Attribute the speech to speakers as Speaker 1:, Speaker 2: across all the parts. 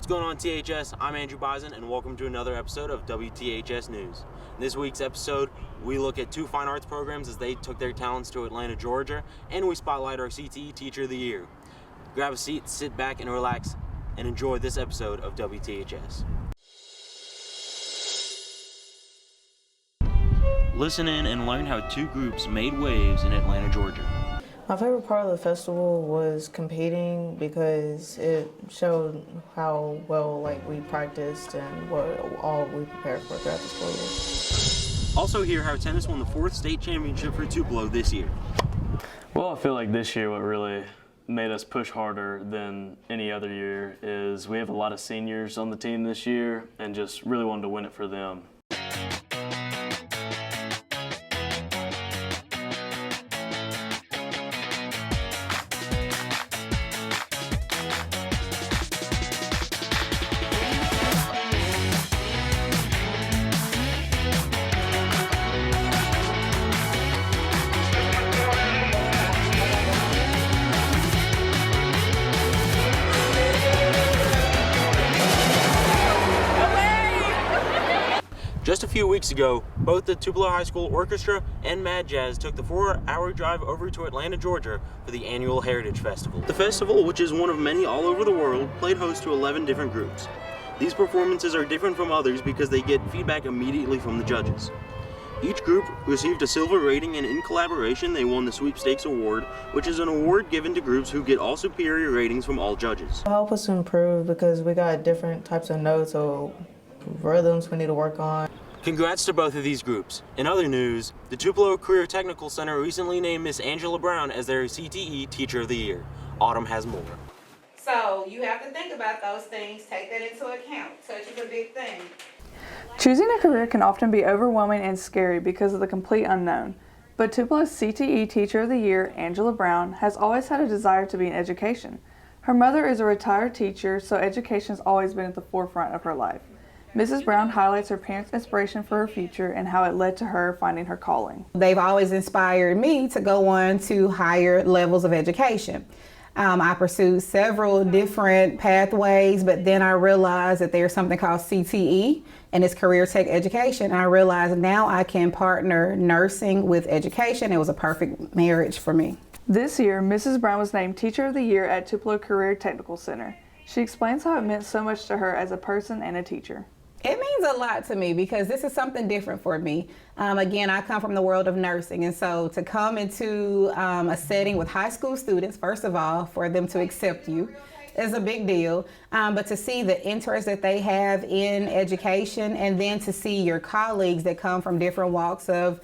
Speaker 1: What's going on, THS? I'm Andrew Bizon, and welcome to another episode of WTHS News. In this week's episode, we look at two fine arts programs as they took their talents to Atlanta, Georgia, and we spotlight our CTE Teacher of the Year. Grab a seat, sit back, and relax, and enjoy this episode of WTHS. Listen in and learn how two groups made waves in Atlanta, Georgia.
Speaker 2: My favorite part of the festival was competing because it showed how well we practiced and what all we prepared for throughout the school year.
Speaker 1: Also hear how tennis won the 4th state championship for Tupelo this year.
Speaker 3: Well, I feel like this year what really made us push harder than any other year is we have a lot of seniors on the team this year and just really wanted to win it for them.
Speaker 1: Just a few weeks ago, both the Tupelo High School Orchestra and Mad Jazz took the 4-hour drive over to Atlanta, Georgia for the annual Heritage Festival. The festival, which is one of many all over the world, played host to 11 different groups. These performances are different from others because they get feedback immediately from the judges. Each group received a silver rating, and in collaboration they won the Sweepstakes Award, which is an award given to groups who get all superior ratings from all judges.
Speaker 2: It helped us improve because we got different types of notes, so rhythms we need to work on.
Speaker 1: Congrats to both of these groups. In other news, the Tupelo Career Technical Center recently named Miss Angela Brown as their CTE Teacher of the Year. Autumn has more.
Speaker 4: So you have to think about those things, take that into account. Touch is a big thing.
Speaker 5: Choosing a career can often be overwhelming and scary because of the complete unknown. But Tupelo's CTE Teacher of the Year, Angela Brown, has always had a desire to be in education. Her mother is a retired teacher, so education has always been at the forefront of her life. Mrs. Brown highlights her parents' inspiration for her future and how it led to her finding her calling.
Speaker 6: They've always inspired me to go on to higher levels of education. I pursued several different pathways, but then I realized that there's something called CTE, and it's Career Tech Education. I realized now I can partner nursing with education. It was a perfect marriage for me.
Speaker 5: This year, Mrs. Brown was named Teacher of the Year at Tupelo Career Technical Center. She explains how it meant so much to her as a person and a teacher.
Speaker 6: It means a lot to me because this is something different for me. Again, I come from the world of nursing, and so to come into a setting with high school students, first of all, for them to accept you is a big deal, but to see the interest that they have in education, and then to see your colleagues that come from different walks of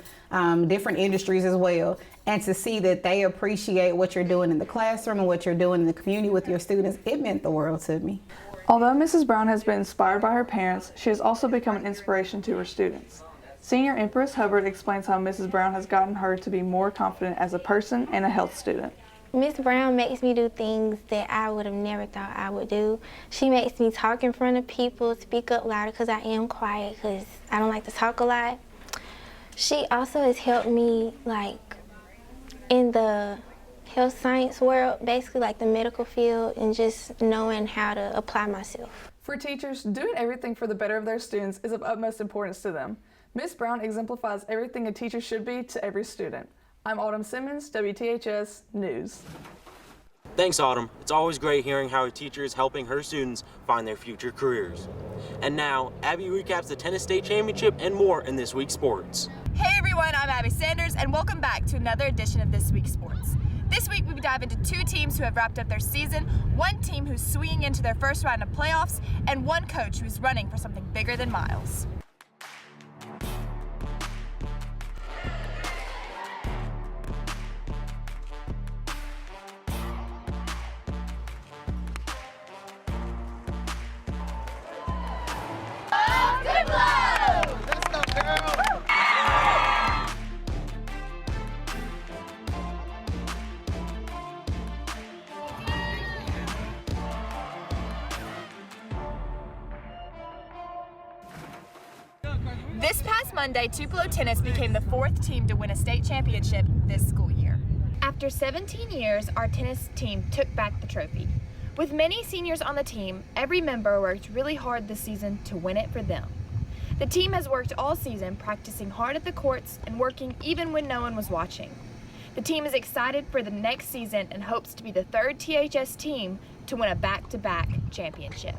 Speaker 6: different industries as well, and to see that they appreciate what you're doing in the classroom and what you're doing in the community with your students, it meant the world to me.
Speaker 5: Although Mrs. Brown has been inspired by her parents, she has also become an inspiration to her students. Senior Empress Hubbard explains how Mrs. Brown has gotten her to be more confident as a person and a health student.
Speaker 7: Miss Brown makes me do things that I would have never thought I would do. She makes me talk in front of people, speak up louder because I am quiet because I don't like to talk a lot. She also has helped me in the health science world, basically the medical field, and just knowing how to apply myself.
Speaker 5: For teachers, doing everything for the better of their students is of utmost importance to them. Miss Brown exemplifies everything a teacher should be to every student. I'm Autumn Simmons, WTHS News.
Speaker 1: Thanks, Autumn. It's always great hearing how a teacher is helping her students find their future careers. And now, Abbey recaps the tennis state championship and more in this week's sports.
Speaker 8: Hey everyone, I'm Abby Sanders, and welcome back to another edition of This Week's Sports. This week we dive into two teams who have wrapped up their season, one team who's swinging into their first round of playoffs, and one coach who's running for something bigger than miles. This past Monday, Tupelo Tennis became the 4th team to win a state championship this school year. After 17 years, our tennis team took back the trophy. With many seniors on the team, every member worked really hard this season to win it for them. The team has worked all season, practicing hard at the courts and working even when no one was watching. The team is excited for the next season and hopes to be the third THS team to win a back-to-back championship.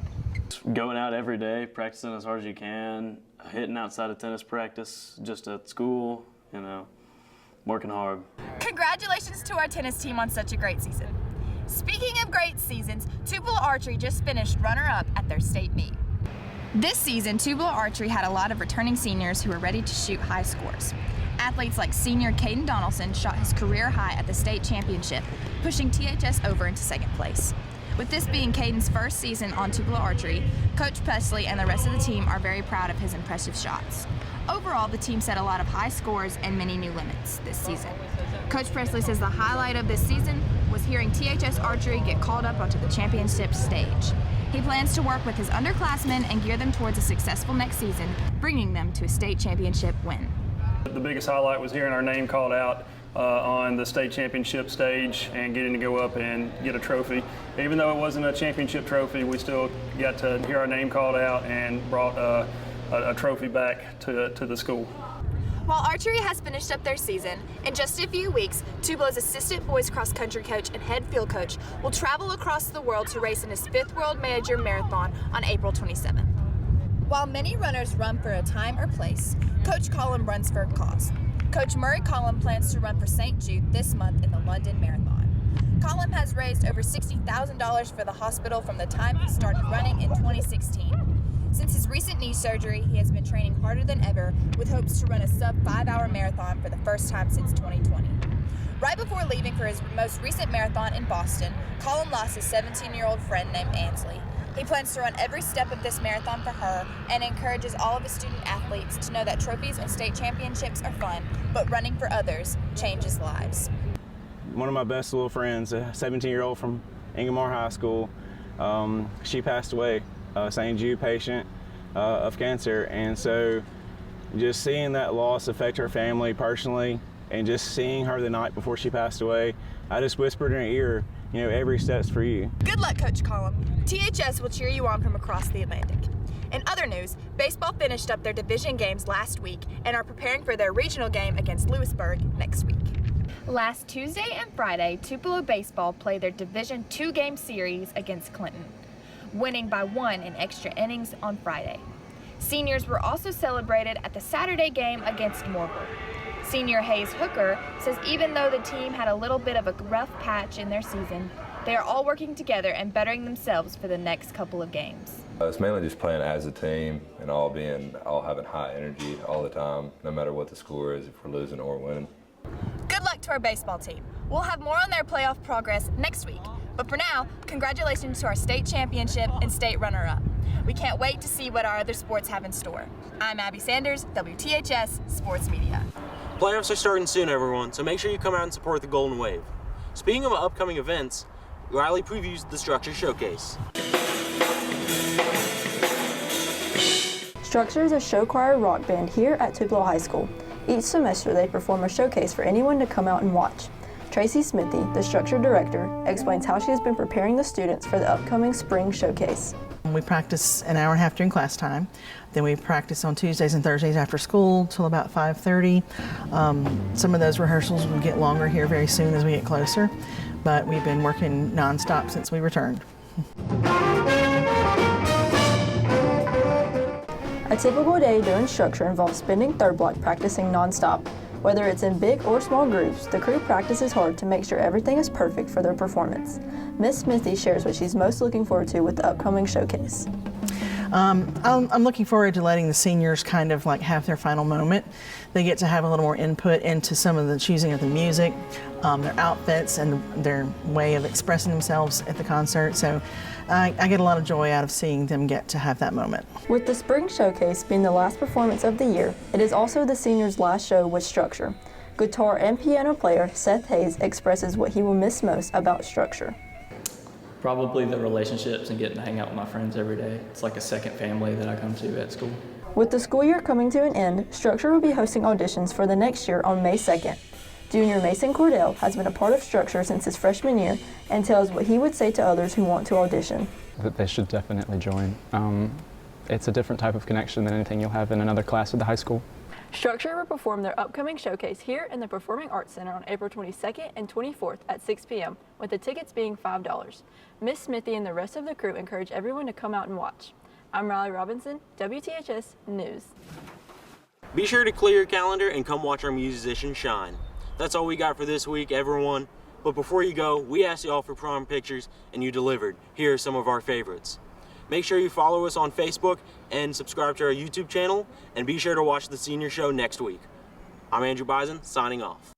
Speaker 3: Going out every day, practicing as hard as you can, hitting outside of tennis practice, just at school, working hard.
Speaker 8: Congratulations to our tennis team on such a great season. Speaking of great seasons, Tupelo Archery just finished runner-up at their state meet. This season, Tupelo Archery had a lot of returning seniors who were ready to shoot high scores. Athletes like senior Caden Donaldson shot his career high at the state championship, pushing THS over into second place. With this being Caden's first season on Tupelo Archery, Coach Presley and the rest of the team are very proud of his impressive shots. Overall, the team set a lot of high scores and many new limits this season. Coach Presley says the highlight of this season was hearing THS Archery get called up onto the championship stage. He plans to work with his underclassmen and gear them towards a successful next season, bringing them to a state championship win.
Speaker 9: The biggest highlight was hearing our name called out on the state championship stage and getting to go up and get a trophy. Even though it wasn't a championship trophy, we still got to hear our name called out and brought a trophy back to the school.
Speaker 8: While archery has finished up their season, in just a few weeks, Tubelo's assistant boys cross country coach and head field coach will travel across the world to race in his 5th World Major Marathon on April 27th. While many runners run for a time or place, Coach Collum runs for a cause. Coach Murray Collum plans to run for St. Jude this month in the London Marathon. Collum has raised over $60,000 for the hospital from the time he started running in 2016. Since his recent knee surgery, he has been training harder than ever with hopes to run a sub-5-hour marathon for the first time since 2020. Right before leaving for his most recent marathon in Boston, Collum lost his 17-year-old friend named Ansley. He plans to run every step of this marathon for her and encourages all of his student athletes to know that trophies and state championships are fun, but running for others changes lives.
Speaker 10: One of my best little friends, a 17-year-old from Ingomar High School, she passed away. St. Jude patient of cancer, and so just seeing that loss affect her family personally and just seeing her the night before she passed away, I just whispered in her ear, every step's for you.
Speaker 8: Good luck, Coach Collum. THS will cheer you on from across the Atlantic. In other news, baseball finished up their division games last week and are preparing for their regional game against Lewisburg next week. Last Tuesday and Friday, Tupelo baseball played their Division II game series against Clinton, winning by 1 in extra innings on Friday. Seniors were also celebrated at the Saturday game against Morville. Senior Hayes Hooker says even though the team had a little bit of a rough patch in their season, they are all working together and bettering themselves for the next couple of games.
Speaker 11: It's mainly just playing as a team and all having high energy all the time, no matter what the score is, if we're losing or winning.
Speaker 8: Good luck to our baseball team. We'll have more on their playoff progress next week. But for now, congratulations to our state championship and state runner-up. We can't wait to see what our other sports have in store. I'm Abbey Sanders, WTHS Sports Media.
Speaker 1: Playoffs are starting soon, everyone, so make sure you come out and support the Golden Wave. Speaking of upcoming events, Rylie previews the Structure Showcase.
Speaker 12: Structure is a show choir rock band here at Tupelo High School. Each semester they perform a showcase for anyone to come out and watch. Tracy Smithy, the Structure Director, explains how she has been preparing the students for the upcoming spring showcase.
Speaker 13: We practice an hour and a half during class time. Then we practice on Tuesdays and Thursdays after school till about 5:30. Some of those rehearsals will get longer here very soon as we get closer, but we've been working nonstop since we returned.
Speaker 12: A typical day doing Structure involves spending third block practicing nonstop. Whether it's in big or small groups, the crew practices hard to make sure everything is perfect for their performance. Miss Smithy shares what she's most looking forward to with the upcoming showcase.
Speaker 13: I'm looking forward to letting the seniors kind of like have their final moment. They get to have a little more input into some of the choosing of the music, their outfits, and their way of expressing themselves at the concert. So I get a lot of joy out of seeing them get to have that moment.
Speaker 12: With the spring showcase being the last performance of the year, it is also the seniors' last show with Structure. Guitar and piano player Seth Hayes expresses what he will miss most about Structure.
Speaker 14: Probably the relationships and getting to hang out with my friends every day. It's like a second family that I come to at school.
Speaker 12: With the school year coming to an end, Structure will be hosting auditions for the next year on May 2nd. Junior Mason Cordell has been a part of Structure since his freshman year and tells what he would say to others who want to audition.
Speaker 15: That they should definitely join. It's a different type of connection than anything you'll have in another class at the high school.
Speaker 12: Structure will perform their upcoming showcase here in the Performing Arts Center on April 22nd and 24th at 6 p.m., with the tickets being $5. Miss Smithy and the rest of the crew encourage everyone to come out and watch. I'm Rylie Robinson, WTHS News.
Speaker 1: Be sure to clear your calendar and come watch our musicians shine. That's all we got for this week, everyone. But before you go, we asked you all for prom pictures, and you delivered. Here are some of our favorites. Make sure you follow us on Facebook and subscribe to our YouTube channel, and be sure to watch the senior show next week. I'm Andrew Bizon, signing off.